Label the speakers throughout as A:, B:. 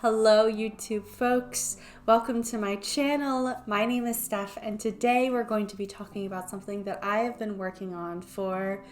A: Hello YouTube folks, welcome to my channel. My name is Steph and today we're going to be talking about something that I have been working on for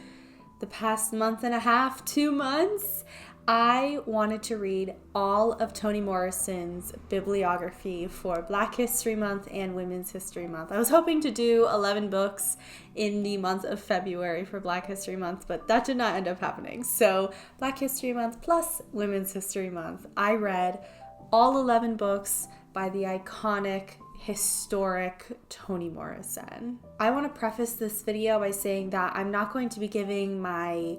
A: the past month and a half, 2 months. I wanted to read all of Toni Morrison's bibliography for Black History Month and Women's History Month. I was hoping to do 11 books in the month of February for Black History Month, but that did not end up happening. So Black History Month plus Women's History Month. I read all 11 books by the iconic, historic Toni Morrison. I want to preface this video by saying that I'm not going to be giving my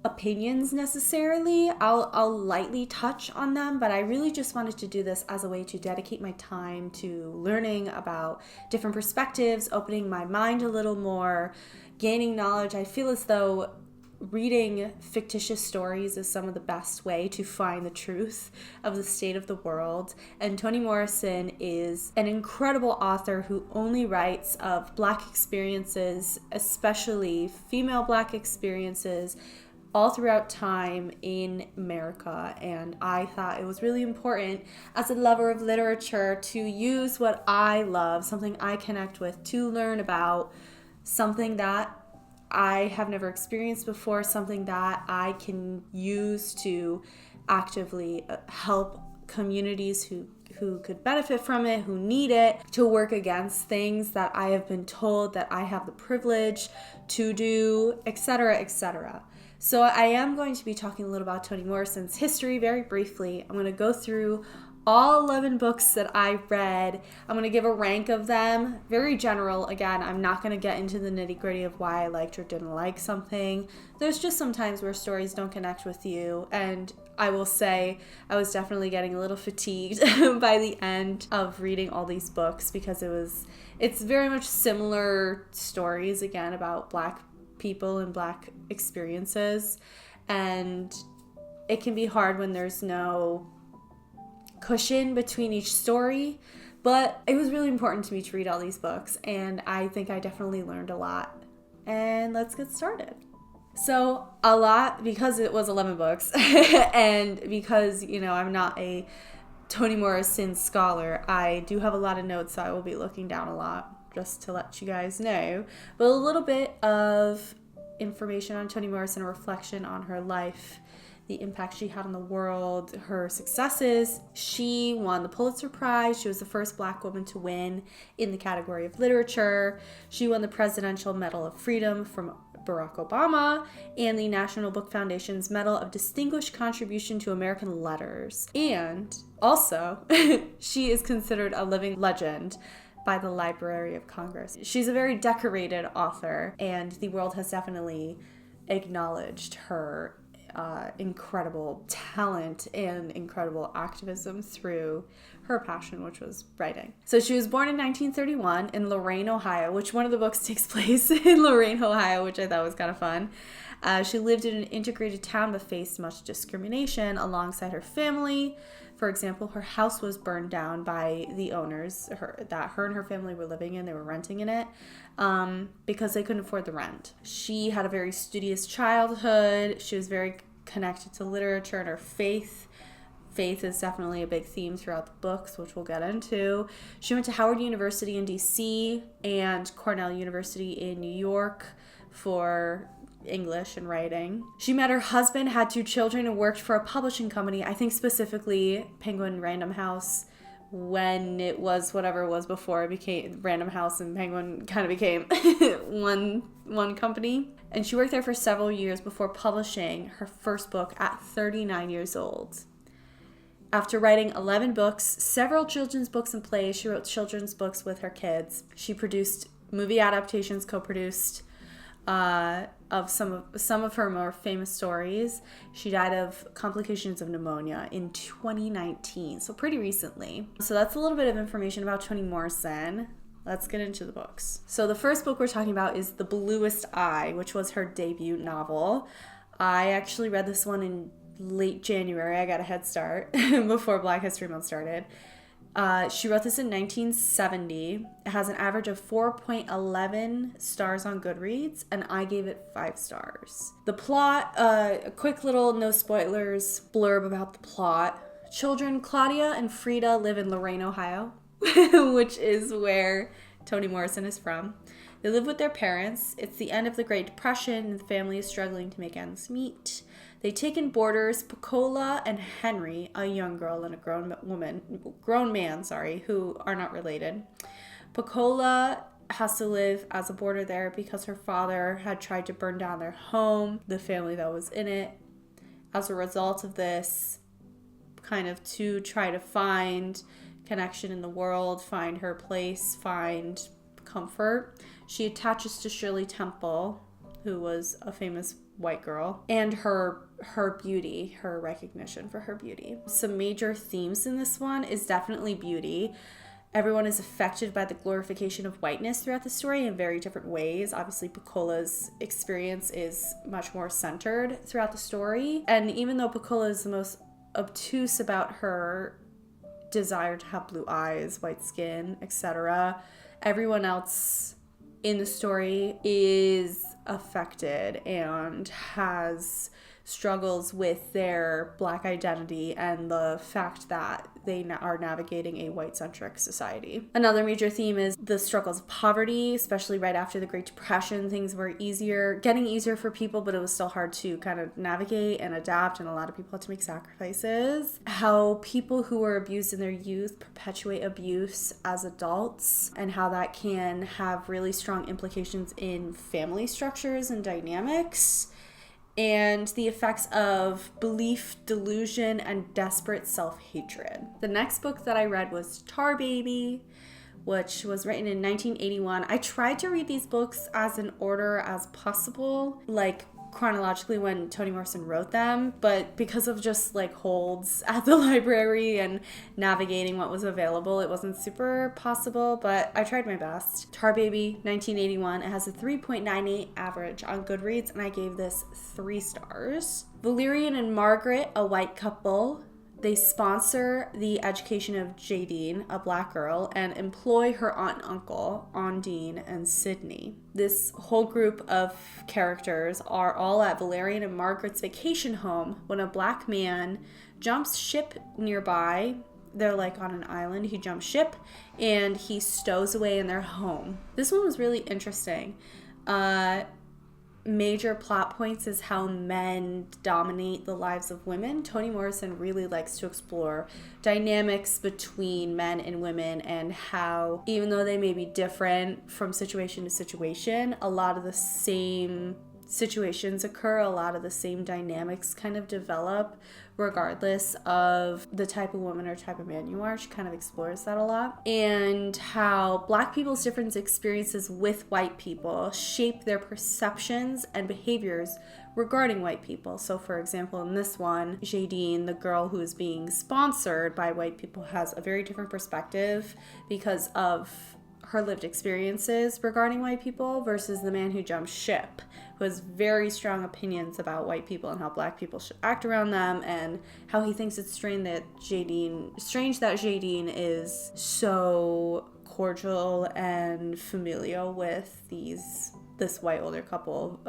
A: opinions necessarily. I'll lightly touch on them, but I really just wanted to do this as a way to dedicate my time to learning about different perspectives, opening my mind a little more, gaining knowledge. I feel as though reading fictitious stories is some of the best way to find the truth of the state of the world. And Toni Morrison is an incredible author who only writes of Black experiences, especially female Black experiences, all throughout time in America. And I thought it was really important as a lover of literature to use what I love, something I connect with, to learn about something that I have never experienced before, something that I can use to actively help communities who could benefit from it, who need it, to work against things that I have been told that I have the privilege to do, etc., etc. So I am going to be talking a little about Toni Morrison's history very briefly. I'm going to go through all 11 books that I read. I'm going to give a rank of them, very general. Again, I'm not going to get into the nitty-gritty of why I liked or didn't like something. There's just some times where stories don't connect with you, and I will say I was definitely getting a little fatigued by the end of reading all these books because it's very much similar stories, again, about Black people and Black experiences, and it can be hard when there's no cushion between each story, but it was really important to me to read all these books, and I think I definitely learned a lot. And let's get started. So a lot, because it was 11 books and because I'm not a Toni Morrison scholar, I do have a lot of notes, so I will be looking down a lot, just to let you guys know. But a little bit of information on Toni Morrison, a reflection on her life, the impact she had on the world, her successes. She won the Pulitzer Prize. She was the first Black woman to win in the category of literature. She won the Presidential Medal of Freedom from Barack Obama and the National Book Foundation's Medal of Distinguished Contribution to American Letters. And also, she is considered a living legend by the Library of Congress. She's a very decorated author, and the world has definitely acknowledged her incredible talent and incredible activism through her passion, which was writing. So she was born in 1931 in Lorain, Ohio, which one of the books takes place in Lorain, Ohio, which I thought was kind of fun. She lived in an integrated town but faced much discrimination alongside her family. For example, her house was burned down by the owners that her and her family were living in. They were renting in it because they couldn't afford the rent. She had a very studious childhood. She was very connected to literature and her faith. Faith is definitely a big theme throughout the books, which we'll get into. She went to Howard University in DC and Cornell University in New York for English and writing. She met her husband, had 2 children, and worked for a publishing company, I think specifically Penguin Random House, when it was whatever it was before it became Random House, and Penguin kind of became one company. And she worked there for several years before publishing her first book at 39 years old. After writing 11 books, several children's books and plays, she wrote children's books with her kids. She produced movie adaptations, co-produced of some of her more famous stories. She died of complications of pneumonia in 2019, so pretty recently. So that's a little bit of information about Toni Morrison. Let's get into the books. So the first book we're talking about is The Bluest Eye, which was her debut novel. I actually read this one in late January. I got a head start before Black History Month started. She wrote this in 1970. It has an average of 4.11 stars on Goodreads, and I gave it 5 stars. The plot, a quick little no spoilers blurb about the plot. Children Claudia and Frida live in Lorain, Ohio, which is where Toni Morrison is from. They live with their parents. It's the end of the Great Depression, and the family is struggling to make ends meet. They take in boarders Piccola and Henry, a young girl and a grown man, who are not related. Piccola has to live as a boarder there because her father had tried to burn down their home, the family that was in it. As a result of this, kind of to try to find connection in the world, find her place, find comfort, she attaches to Shirley Temple, who was a famous white girl, and her beauty, her recognition for her beauty. Some major themes in this one is definitely beauty. Everyone is affected by the glorification of whiteness throughout the story in very different ways. Obviously, Piccola's experience is much more centered throughout the story. And even though Piccola is the most obtuse about her desire to have blue eyes, white skin, etc., everyone else in the story is affected and has struggles with their Black identity and the fact that they are navigating a white-centric society. Another major theme is the struggles of poverty, especially right after the Great Depression. Things were getting easier for people, but it was still hard to kind of navigate and adapt, and a lot of people had to make sacrifices. How people who were abused in their youth perpetuate abuse as adults, and how that can have really strong implications in family structures and dynamics, and the effects of belief, delusion, and desperate self-hatred. The next book that I read was Tar Baby, which was written in 1981. I tried to read these books as in order as possible, like chronologically when Toni Morrison wrote them, but because of just like holds at the library and navigating what was available, it wasn't super possible, but I tried my best. Tar Baby, 1981. It has a 3.98 average on Goodreads, and I gave this 3 stars. Valerian and Margaret, a white couple, they sponsor the education of Jadine, a Black girl, and employ her aunt and uncle, Ondine and Sydney. This whole group of characters are all at Valerian and Margaret's vacation home when a Black man jumps ship nearby. They're like on an island. He jumps ship and he stows away in their home. This one was really interesting. Major plot points is how men dominate the lives of women. Toni Morrison really likes to explore dynamics between men and women, and how, even though they may be different from situation to situation, a lot of the same situations occur, a lot of the same dynamics kind of develop regardless of the type of woman or type of man you are. She kind of explores that a lot. And how Black people's different experiences with white people shape their perceptions and behaviors regarding white people. So for example, in this one, Jadine, the girl who is being sponsored by white people, has a very different perspective because of her lived experiences regarding white people versus the man who jumped ship, who has very strong opinions about white people and how Black people should act around them, and how he thinks it's strange that Jadine is so cordial and familial with this white older couple,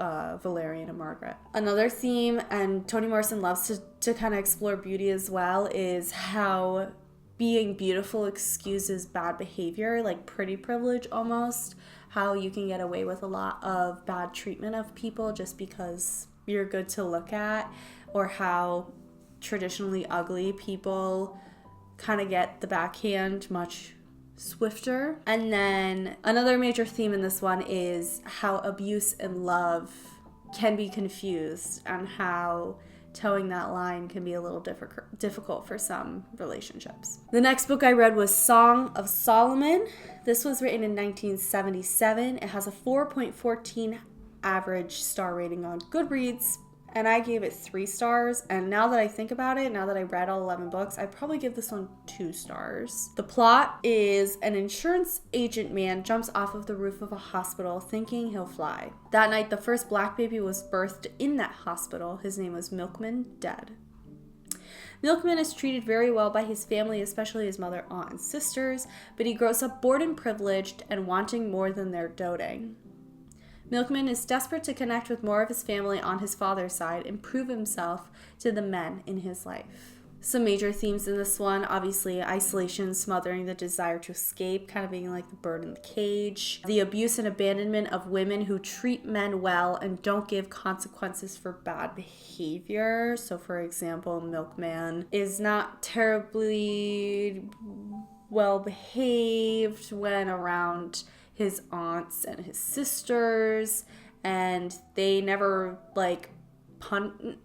A: Valerian and Margaret. Another theme, and Toni Morrison loves to kind of explore beauty as well, is how being beautiful excuses bad behavior, like pretty privilege almost, how you can get away with a lot of bad treatment of people just because you're good to look at, or how traditionally ugly people kind of get the backhand much swifter. And then another major theme in this one is how abuse and love can be confused, and how towing that line can be a little difficult for some relationships. The next book I read was Song of Solomon. This was written in 1977. It has a 4.14 average star rating on Goodreads, and I gave it 3 stars. And now that I think about it, now that I read all 11 books, I'd probably give this one 2 stars. The plot is an insurance agent man jumps off of the roof of a hospital thinking he'll fly. That night, the first Black baby was birthed in that hospital. His name was Milkman, dead. Milkman is treated very well by his family, especially his mother, aunt, and sisters, but he grows up bored and privileged and wanting more than their doting. Milkman is desperate to connect with more of his family on his father's side and prove himself to the men in his life. Some major themes in this one, obviously isolation, smothering the desire to escape, kind of being like the bird in the cage. The abuse and abandonment of women who treat men well and don't give consequences for bad behavior. So for example, Milkman is not terribly well behaved when around his aunts and his sisters, and they never like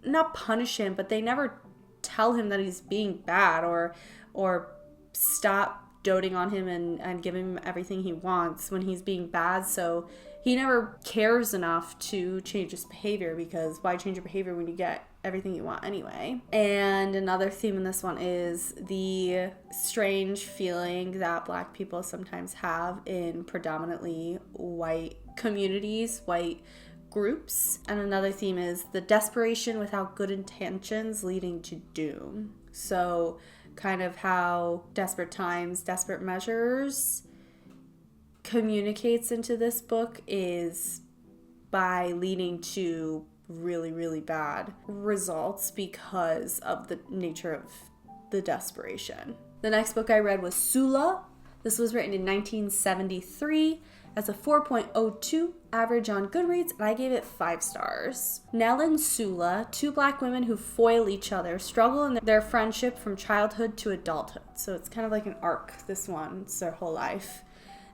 A: not punish him, but they never tell him that he's being bad or stop doting on him and give him everything he wants when he's being bad. So he never cares enough to change his behavior, because why change your behavior when you get everything you want anyway? And another theme in this one is the strange feeling that Black people sometimes have in predominantly white communities, white groups. And another theme is the desperation without good intentions leading to doom. So kind of how Desperate Times, Desperate Measures communicates into this book is by leading to really, really bad results because of the nature of the desperation. The next book I read was Sula. This was written in 1973. As a 4.02 average on Goodreads, and I gave it 5 stars. Nell and Sula, 2 Black women who foil each other, struggle in their friendship from childhood to adulthood. So it's kind of like an arc, this one. It's their whole life.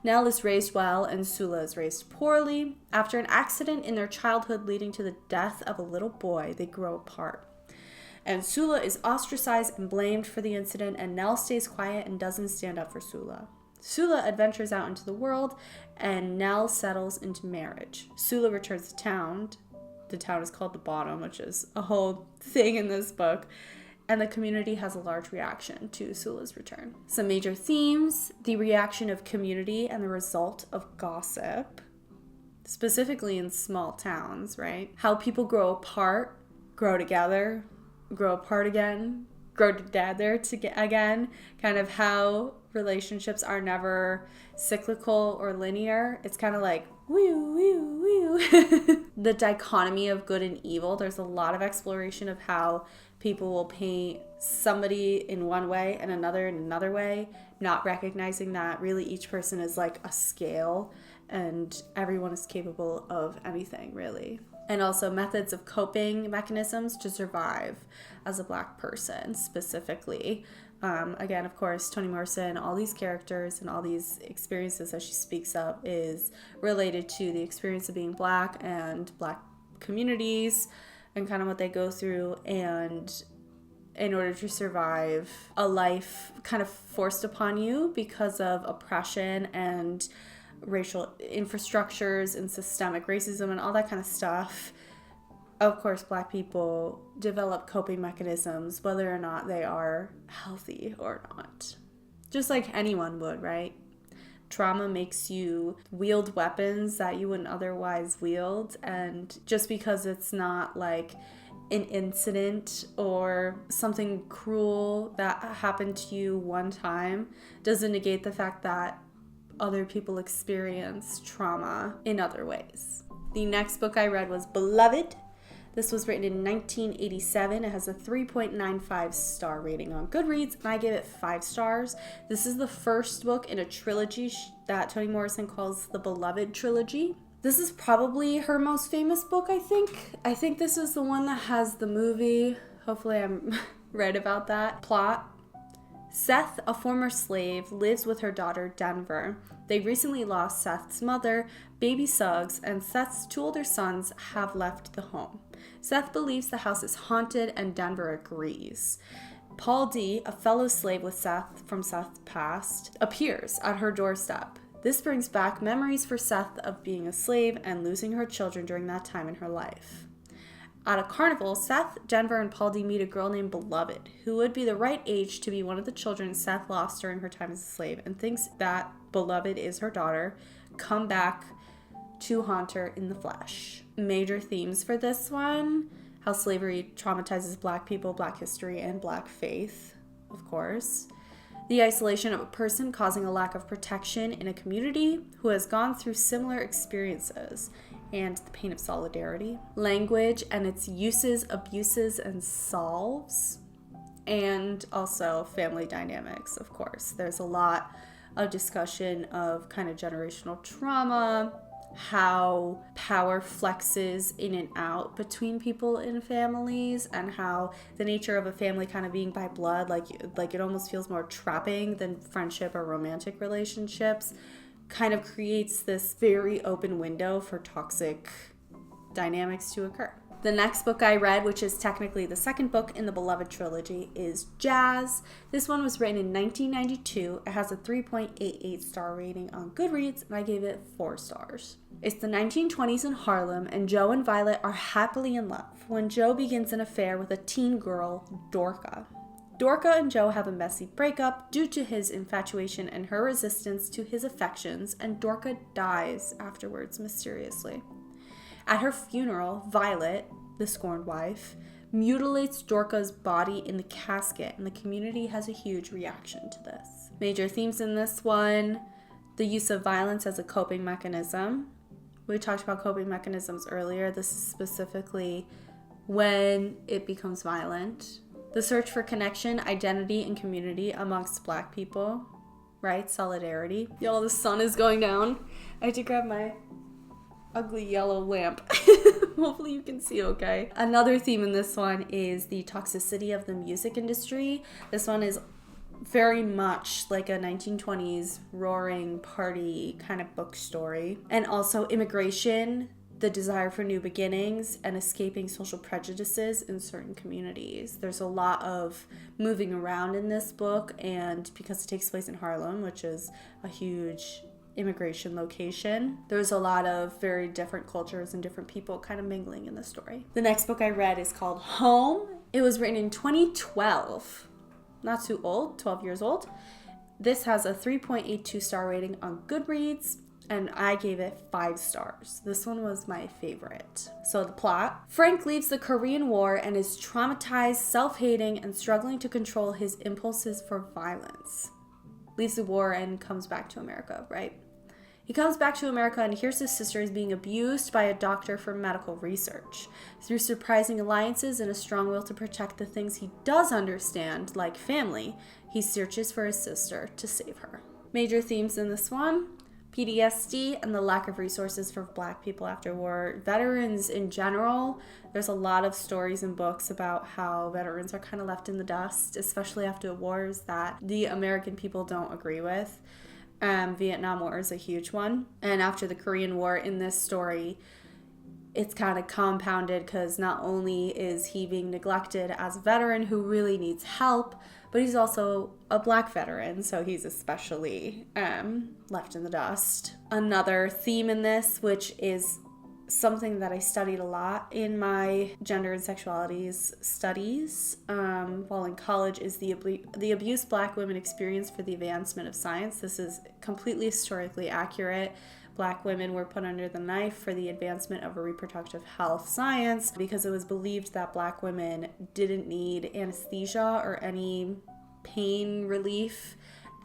A: Nell is raised well and Sula is raised poorly. After an accident in their childhood leading to the death of a little boy, they grow apart. And Sula is ostracized and blamed for the incident, and Nell stays quiet and doesn't stand up for Sula. Sula adventures out into the world, and Nell settles into marriage. Sula returns to town. The town is called the Bottom, which is a whole thing in this book. And the community has a large reaction to Sula's return. Some major themes: the reaction of community and the result of gossip, specifically in small towns, right? How people grow apart, grow together, grow apart again, grow together again. Kind of how relationships are never cyclical or linear. It's kind of like woo, woo, woo. The dichotomy of good and evil. There's a lot of exploration of how people will paint somebody in one way and another in another way, not recognizing that really each person is like a scale and everyone is capable of anything, really. And also methods of coping mechanisms to survive as a Black person, specifically. Again, of course, Toni Morrison, all these characters and all these experiences that she speaks of is related to the experience of being Black and Black communities and kind of what they go through, and in order to survive a life kind of forced upon you because of oppression and racial infrastructures and systemic racism and all that kind of stuff. Of course, Black people develop coping mechanisms, whether or not they are healthy or not. Just like anyone would, right? Trauma makes you wield weapons that you wouldn't otherwise wield, and just because it's not like an incident or something cruel that happened to you one time doesn't negate the fact that other people experience trauma in other ways. The next book I read was Beloved. This was written in 1987. It has a 3.95 star rating on Goodreads, and I gave it 5 stars. This is the first book in a trilogy that Toni Morrison calls the Beloved Trilogy. This is probably her most famous book, I think. I think this is the one that has the movie. Hopefully I'm right about that. Plot: Seth, a former slave, lives with her daughter, Denver. They recently lost Seth's mother, baby Suggs, and Seth's 2 older sons have left the home. Seth believes the house is haunted, and Denver agrees. Paul D., a fellow slave with Seth from Seth's past, appears at her doorstep. This brings back memories for Seth of being a slave and losing her children during that time in her life. At a carnival, Seth, Denver, and Paul D. meet a girl named Beloved, who would be the right age to be one of the children Seth lost during her time as a slave, and thinks that Beloved is her daughter, come back to haunt her in the flesh. Major themes for this one: how slavery traumatizes Black people, Black history, and Black faith, of course. The isolation of a person causing a lack of protection in a community who has gone through similar experiences, and the pain of solidarity. Language and its uses, abuses, and solves. and also family dynamics, of course. There's a lot of discussion of kind of generational trauma, how power flexes in and out between people in families, and how the nature of a family kind of being by blood, like it almost feels more trapping than friendship or romantic relationships, kind of creates this very open window for toxic dynamics to occur. The next book I read, which is technically the second book in the Beloved trilogy, is Jazz. This one was written in 1992. It has a 3.88 star rating on Goodreads, and I gave it 4 stars. It's the 1920s in Harlem, and Joe and Violet are happily in love when Joe begins an affair with a teen girl, Dorca. Dorca and Joe have a messy breakup due to his infatuation and her resistance to his affections, and Dorca dies afterwards mysteriously. At her funeral, Violet, the scorned wife, mutilates Dorca's body in the casket, and the community has a huge reaction to this. Major themes in this one: the use of violence as a coping mechanism. We talked about coping mechanisms earlier. This is specifically when it becomes violent. The search for connection, identity, and community amongst Black people, right? Solidarity. Y'all, the sun is going down. I had to grab my ugly yellow lamp. Hopefully you can see okay. Another theme in this one is the toxicity of the music industry. This one is very much like a 1920s roaring party kind of book story. And also immigration, the desire for new beginnings, and escaping social prejudices in certain communities. There's a lot of moving around in this book, and because it takes place in Harlem, which is a huge immigration location, there's a lot of very different cultures and different people kind of mingling in the story. The next book I read is called Home. It was written in 2012. Not too old, 12 years old. This has a 3.82 star rating on Goodreads, and I gave it 5 stars. This one was my favorite. So the plot: Frank leaves the Korean War and is traumatized, self-hating, and struggling to control his impulses for violence. Leaves the war and comes back to America, right? He comes back to America and hears his sister is being abused by a doctor for medical research. Through surprising alliances and a strong will to protect the things he does understand, like family, he searches for his sister to save her. Major themes in this one: PTSD and the lack of resources for Black people after war. Veterans in general, there's a lot of stories and books about how veterans are kind of left in the dust, especially after wars that the American people don't agree with. Vietnam War is a huge one. And after the Korean War, in this story, it's kind of compounded because not only is he being neglected as a veteran who really needs help, but he's also a Black veteran, so he's especially left in the dust. Another theme in this, which is something that I studied a lot in my gender and sexualities studies while in college, is the abuse Black women experience for the advancement of science. This is completely historically accurate. Black women were put under the knife for the advancement of a reproductive health science because it was believed that Black women didn't need anesthesia or any pain relief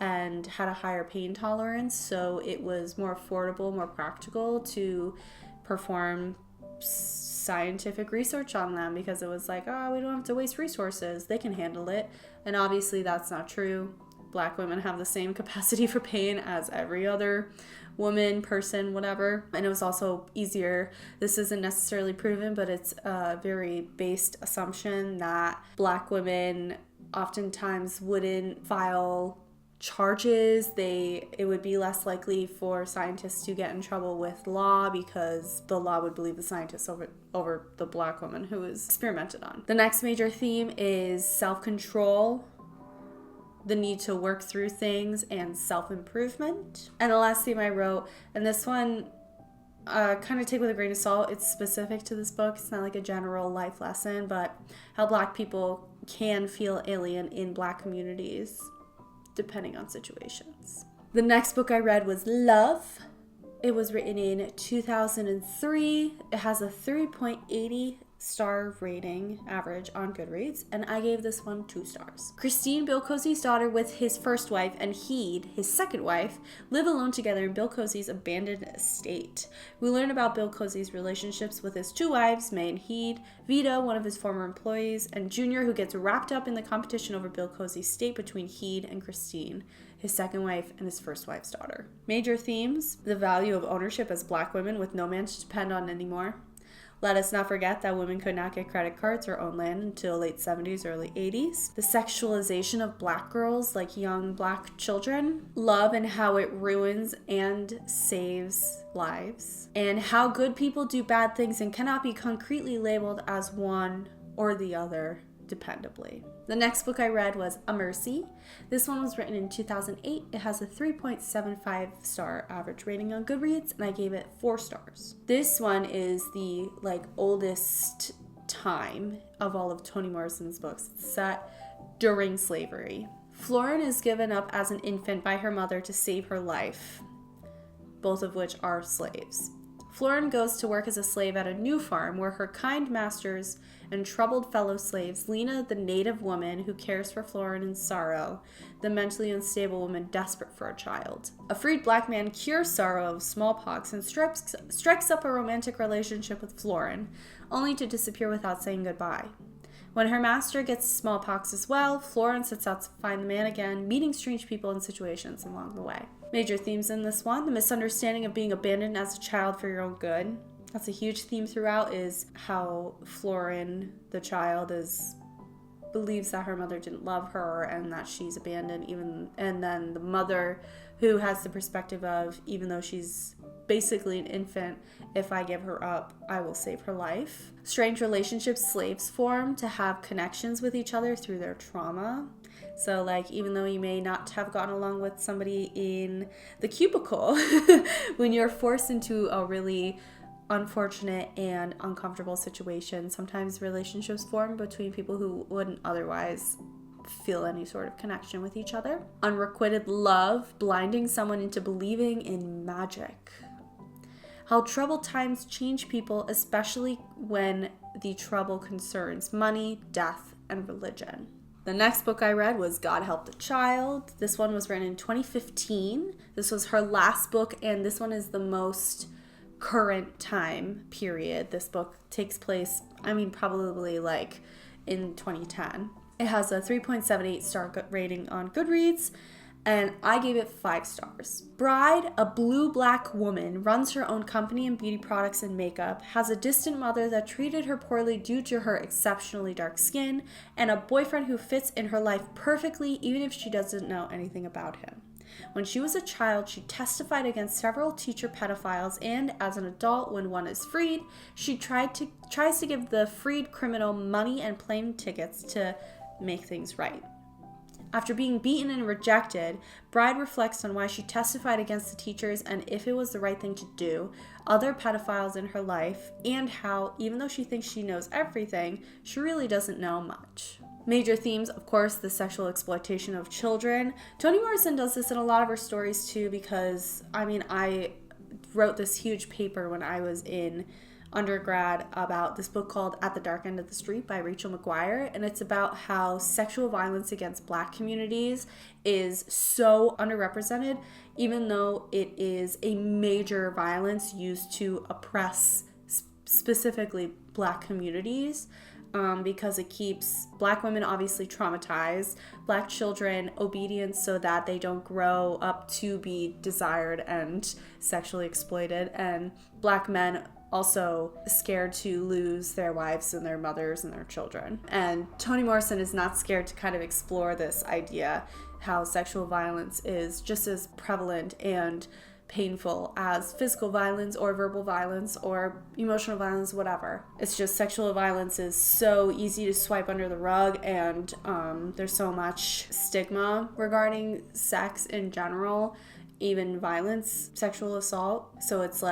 A: and had a higher pain tolerance, so it was more affordable, more practical to perform scientific research on them because it was like, oh, we don't have to waste resources, they can handle it. And obviously that's not true. Black women have the same capacity for pain as every other woman, person, whatever. And it was also easier. This isn't necessarily proven, but it's a very based assumption that Black women oftentimes wouldn't file charges. It would be less likely for scientists to get in trouble with law because the law would believe the scientists over the Black woman who was experimented on. The next major theme is self-control, the need to work through things, and self-improvement. And the last theme I wrote, and this one kind of take with a grain of salt, it's specific to this book, it's not like a general life lesson, but how Black people can feel alien in Black communities depending on situations. The next book I read was Love. It was written in 2003. It has a 3.80 star rating average on Goodreads, and I gave this one 2 stars. Christine, Bill Cozy's daughter, with his first wife, and Heed, his second wife, live alone together in Bill Cozy's abandoned estate. We learn about Bill Cozy's relationships with his 2 wives, May and Heed, Vito, one of his former employees, and Junior, who gets wrapped up in the competition over Bill Cozy's estate between Heed and Christine, his second wife and his first wife's daughter. Major themes: the value of ownership as Black women with no man to depend on anymore. Let us not forget that women could not get credit cards or own land until late 70s, early 80s. The sexualization of Black girls, like young Black children. Love and how it ruins and saves lives. And how good people do bad things and cannot be concretely labeled as one or the other dependably. The next book I read was A Mercy. This one was written in 2008. It has a 3.75 star average rating on Goodreads, and I gave it 4 stars. This one is the oldest time of all of Toni Morrison's books. It's set during slavery. Florin is given up as an infant by her mother to save her life, both of which are slaves. Florin goes to work as a slave at a new farm where her kind masters and troubled fellow slaves, Lena, the native woman who cares for Florin in sorrow, the mentally unstable woman desperate for a child. A freed Black man cures sorrow of smallpox and strikes up a romantic relationship with Florin, only to disappear without saying goodbye. When her master gets smallpox as well, Florin sets out to find the man again, meeting strange people and situations along the way. Major themes in this one: the misunderstanding of being abandoned as a child for your own good. That's a huge theme throughout, is how Florin, the child, believes that her mother didn't love her and that she's abandoned, and then the mother, who has the perspective of, even though she's basically an infant, if I give her up, I will save her life. Strange relationships slaves form to have connections with each other through their trauma. So, even though you may not have gotten along with somebody in the cubicle, when you're forced into a really unfortunate and uncomfortable situation, sometimes relationships form between people who wouldn't otherwise feel any sort of connection with each other. Unrequited love, blinding someone into believing in magic. How troubled times change people, especially when the trouble concerns money, death, and religion. The next book I read was God Help the Child. This one was written in 2015. This was her last book, and this one is the most current time period. This book takes place, probably in 2010. It has a 3.78 star rating on Goodreads, and I gave it 5 stars. Bride, a blue-black woman, runs her own company in beauty products and makeup, has a distant mother that treated her poorly due to her exceptionally dark skin, and a boyfriend who fits in her life perfectly even if she doesn't know anything about him. When she was a child, she testified against several teacher pedophiles, and as an adult, when one is freed, she tries to give the freed criminal money and plane tickets to make things right. After being beaten and rejected, Bride reflects on why she testified against the teachers and if it was the right thing to do, other pedophiles in her life, and how, even though she thinks she knows everything, she really doesn't know much. Major themes, of course, the sexual exploitation of children. Toni Morrison does this in a lot of her stories too, because, I wrote this huge paper when I was in undergrad about this book called At the Dark End of the Street by Rachel McGuire, and it's about how sexual violence against Black communities is so underrepresented, even though it is a major violence used to oppress specifically Black communities, because it keeps Black women obviously traumatized, Black children obedient so that they don't grow up to be desired and sexually exploited, and Black men also scared to lose their wives and their mothers and their children. And Toni Morrison is not scared to kind of explore this idea, how sexual violence is just as prevalent and painful as physical violence or verbal violence or emotional violence, whatever. It's just sexual violence is so easy to swipe under the rug, and there's so much stigma regarding sex in general, even violence, sexual assault. So it's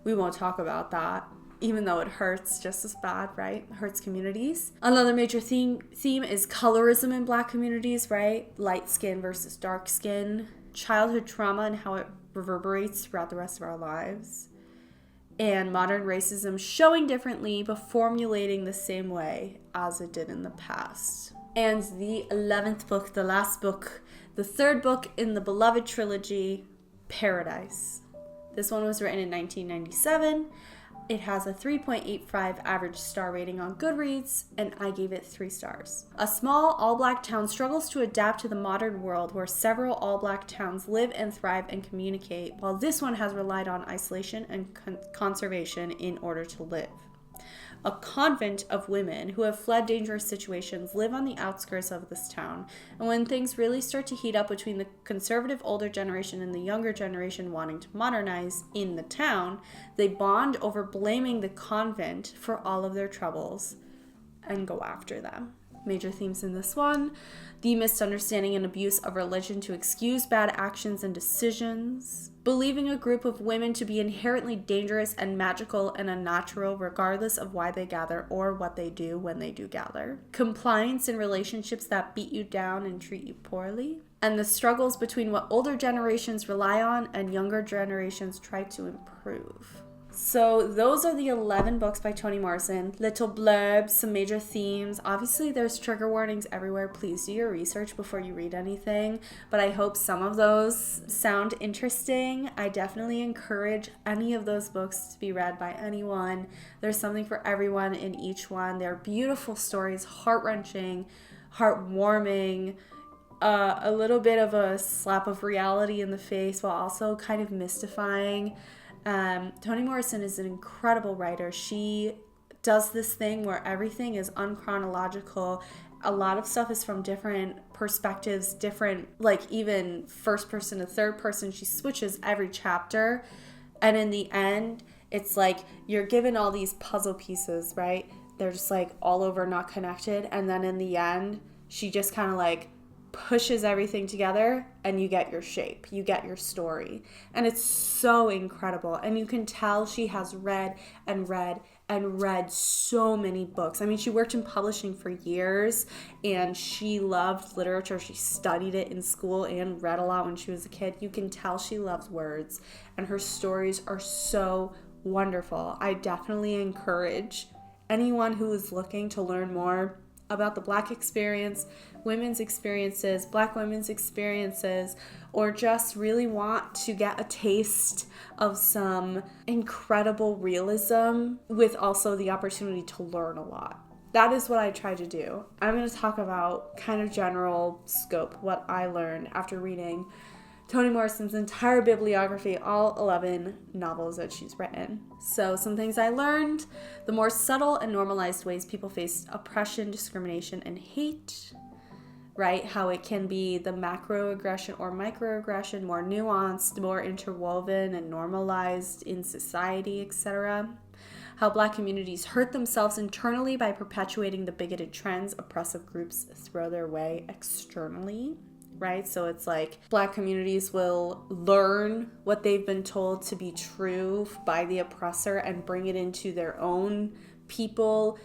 A: we won't talk about that, even though it hurts just as bad, right? It hurts communities. Another major theme is colorism in Black communities, right? Light skin versus dark skin, childhood trauma and how it reverberates throughout the rest of our lives, and modern racism showing differently but formulating the same way as it did in the past. And the 11th book, the last book, the third book in the beloved trilogy, Paradise. This one was written in 1997. It has a 3.85 average star rating on Goodreads, and I gave it 3 stars. A small all-black town struggles to adapt to the modern world where several all-black towns live and thrive and communicate, while this one has relied on isolation and conservation in order to live. A convent of women who have fled dangerous situations live on the outskirts of this town, and when things really start to heat up between the conservative older generation and the younger generation wanting to modernize in the town, they bond over blaming the convent for all of their troubles and go after them. Major themes in this one: the misunderstanding and abuse of religion to excuse bad actions and decisions, believing a group of women to be inherently dangerous and magical and unnatural regardless of why they gather or what they do when they do gather, compliance in relationships that beat you down and treat you poorly, and the struggles between what older generations rely on and younger generations try to improve. So those are the 11 books by Toni Morrison. Little blurbs, some major themes. Obviously, there's trigger warnings everywhere. Please do your research before you read anything. But I hope some of those sound interesting. I definitely encourage any of those books to be read by anyone. There's something for everyone in each one. They're beautiful stories, heart-wrenching, heartwarming, a little bit of a slap of reality in the face while also kind of mystifying. Toni Morrison is an incredible writer. She does this thing where everything is unchronological. A lot of stuff is from different perspectives, different, like even first person to third person. She switches every chapter. And in the end, it's like you're given all these puzzle pieces, right? They're just like all over, not connected. And then in the end, she just kind of like pushes everything together and you get your shape, you get your story. And it's so incredible. And you can tell she has read and read and read so many books. I mean, she worked in publishing for years and she loved literature. She studied it in school and read a lot when she was a kid. You can tell she loves words and her stories are so wonderful. I definitely encourage anyone who is looking to learn more about the Black experience, women's experiences, Black women's experiences, or just really want to get a taste of some incredible realism with also the opportunity to learn a lot. That is what I try to do. I'm going to talk about kind of general scope, what I learned after reading Toni Morrison's entire bibliography, all 11 novels that she's written. So some things I learned: the more subtle and normalized ways people face oppression, discrimination, and hate, right? How it can be the macroaggression or microaggression, more nuanced, more interwoven and normalized in society, etc. How Black communities hurt themselves internally by perpetuating the bigoted trends oppressive groups throw their way externally. Right? So it's like Black communities will learn what they've been told to be true by the oppressor and bring it into their own people,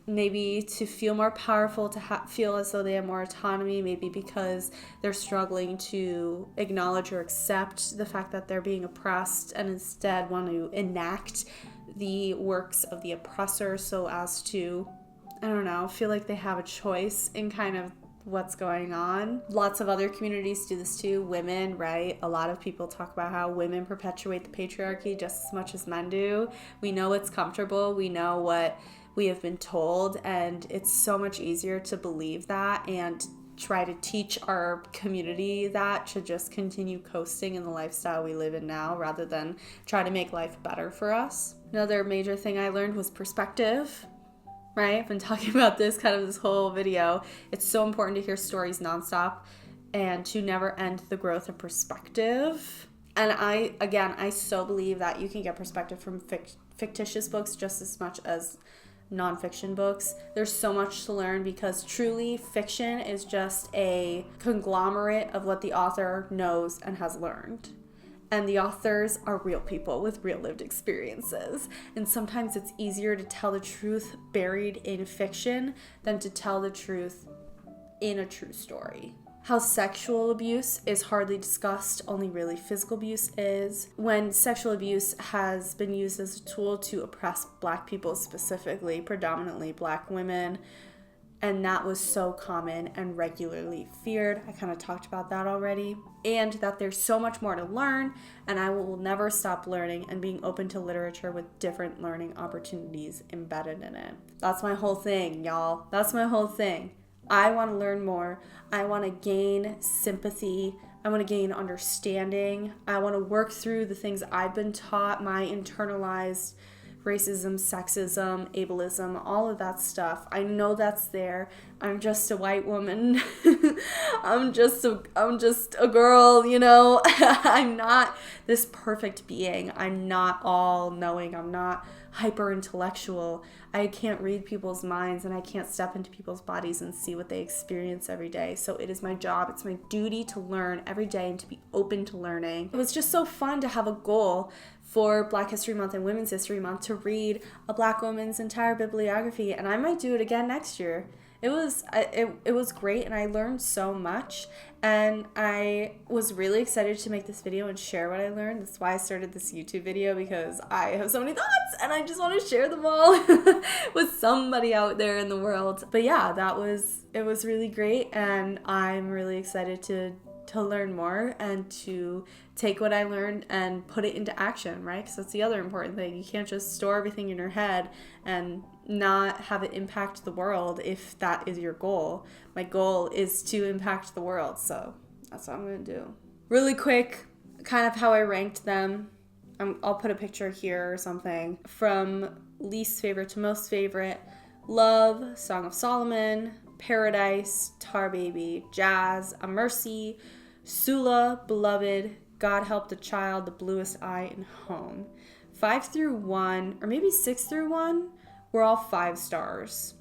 A: maybe to feel more powerful, to feel as though they have more autonomy, maybe because they're struggling to acknowledge or accept the fact that they're being oppressed and instead want to enact the works of the oppressor so as to, I don't know, feel like they have a choice in kind of what's going on. Lots of other communities do this too. Women, right? A lot of people talk about how women perpetuate the patriarchy just as much as men do. We know it's comfortable. We know what we have been told, and it's so much easier to believe that and try to teach our community that, to just continue coasting in the lifestyle we live in now rather than try to make life better for us. Another major thing I learned was perspective. Right? I've been talking about this kind of this whole video. It's so important to hear stories nonstop and to never end the growth of perspective. And I so believe that you can get perspective from fictitious books just as much as nonfiction books. There's so much to learn because truly fiction is just a conglomerate of what the author knows and has learned. And the authors are real people with real lived experiences. And sometimes it's easier to tell the truth buried in fiction than to tell the truth in a true story. how sexual abuse is hardly discussed, only really physical abuse is. When sexual abuse has been used as a tool to oppress Black people, specifically, predominantly Black women, and that was so common and regularly feared. I kind of talked about that already. And that there's so much more to learn, and I will never stop learning and being open to literature with different learning opportunities embedded in it. That's my whole thing, y'all. That's my whole thing. I want to learn more. I want to gain sympathy. I want to gain understanding. I want to work through the things I've been taught, my internalized racism, sexism, ableism, all of that stuff. I know that's there. I'm just a white woman. I'm just a girl, you know. I'm not this perfect being. I'm not all knowing. I'm not hyper intellectual. I can't read people's minds, and I can't step into people's bodies and see what they experience every day. So it is my job, it's my duty to learn every day and to be open to learning. It was just so fun to have a goal for Black History Month and Women's History Month to read a Black woman's entire bibliography, and I might do it again next year. It was great, and I learned so much, and I was really excited to make this video and share what I learned. That's why I started this YouTube video, because I have so many thoughts and I just want to share them all with somebody out there in the world. But yeah, it was really great, and I'm really excited to learn more and to take what I learned and put it into action, right? Because that's the other important thing. You can't just store everything in your head and not have it impact the world if that is your goal. My goal is to impact the world, so that's what I'm going to do. Really quick, kind of how I ranked them. I'll put a picture here or something. From least favorite to most favorite: Love, Song of Solomon, Paradise, Tar Baby, Jazz, A Mercy, Sula, Beloved, God Help the Child, The Bluest Eye, and Home. 5 through 1, or maybe 6 through 1, were all 5 stars.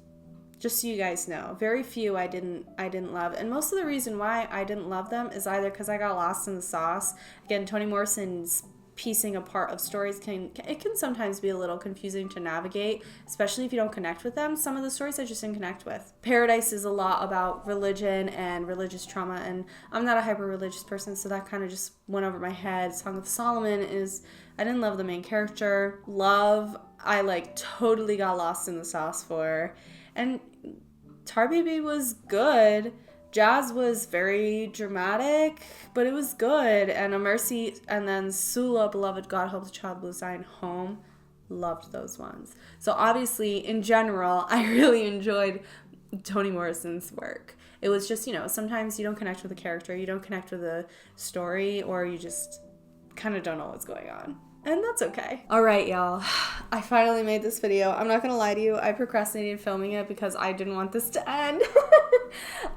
A: Just so you guys know. Very few I didn't love. And most of the reason why I didn't love them is either because I got lost in the sauce. Again, Toni Morrison's piecing apart of stories can sometimes be a little confusing to navigate, especially if you don't connect with them. Some of the stories I just didn't connect with. Paradise is a lot about religion and religious trauma, and I'm not a hyper-religious person, so that kind of just went over my head. Song of Solomon I didn't love the main character. Love, I totally got lost in the sauce for. And Tar Baby was good. Jazz was very dramatic, but it was good. And A Mercy, and then Sula, Beloved, God Help the Child, Blue Sign, Home. Loved those ones. So obviously, in general, I really enjoyed Toni Morrison's work. It was just, sometimes you don't connect with a character, you don't connect with a story, or you just kind of don't know what's going on. And that's okay. All right, y'all. I finally made this video. I'm not gonna lie to you. I procrastinated filming it because I didn't want this to end.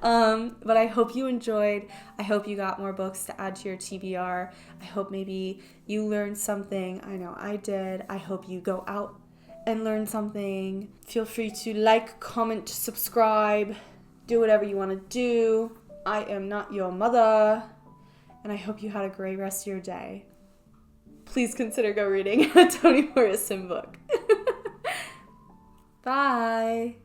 A: But I hope you enjoyed. I hope you got more books to add to your TBR. I hope maybe you learned something. I know I did. I hope you go out and learn something. Feel free to like, comment, subscribe, do whatever you want to do. I am not your mother. And I hope you had a great rest of your day. Please consider go reading a Toni Morrison book. Bye.